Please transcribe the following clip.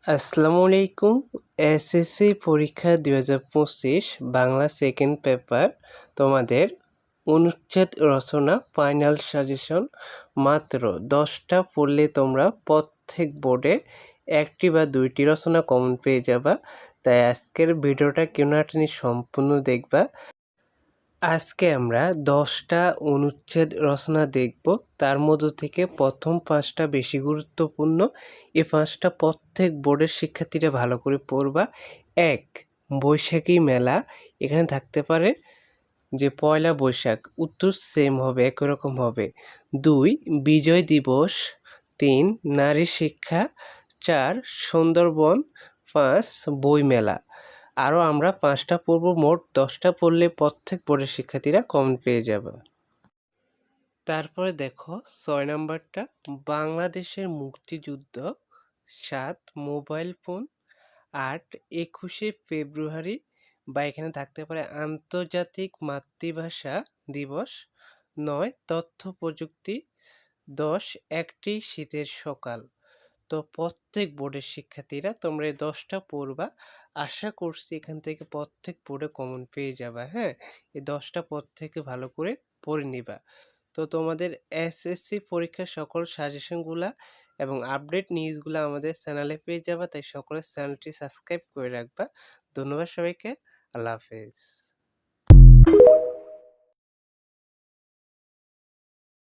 আসসালামু আলাইকুম। এসএসসি পরীক্ষা ২০২৫ বাংলা সেকেন্ড পেপার তোমাদের অনুচ্ছেদ রচনা ফাইনাল সাজেশন মাত্র 10টা পড়লে তোমরা প্রত্যেক বোর্ডে একটি বা দুইটি রচনা কমন পেয়ে যাবা। তাই আজকের ভিডিওটা কেউ না টেনে সম্পূর্ণ দেখবা। আজকে আমরা 10টা অনুচ্ছেদ রচনা দেখব। তার মধ্য থেকে প্রথম 5টা বেশি গুরুত্বপূর্ণ। এই 5টা প্রত্যেক বোর্ডের শিক্ষার্থীরা ভালো করে পড়বা। 1. বৈশাখী মেলা। এখানে থাকতে পারে যে পয়লা বৈশাখ, উত্তর সেম হবে, একই রকম হবে। 2. বিজয় দিবস। 3. নারী শিক্ষা। 4. সুন্দরবন। 5. বইমেলা। আরও আমরা 5টা পড়ব, মোট 10টা পড়লে প্রত্যেক বোর্ডের শিক্ষার্থীরা কমন পেয়ে যাবে। তারপরে দেখো 6 নাম্বারটা, বাংলাদেশের মুক্তিযুদ্ধ। 7. Mobile phone. 8. 21শে ফেব্রুয়ারি, বা এখানে থাকতে পারে আন্তর্জাতিক মাতৃভাষা দিবস। 9. তথ্য প্রযুক্তি। 10. একটি শীতের সকাল। তো প্রত্যেক বোর্ডের শিক্ষার্থীরা তোমরা এই 10টা পড়বা। আশা করছি এখান থেকে প্রত্যেক বোর্ডে কমন পেয়ে যাবা। হ্যাঁ, এই 10টা প্রত্যেকে ভালো করে পড়ে নিবা। তো তোমাদের এসএসসি পরীক্ষার সকল সাজেশনগুলা এবং আপডেট নিউজগুলো আমাদের চ্যানেলে পেয়ে যাবা। তাই সকলের চ্যানেলটি সাবস্ক্রাইব করে রাখবা। ধন্যবাদ সবাইকে। আল্লাহ হাফেজ।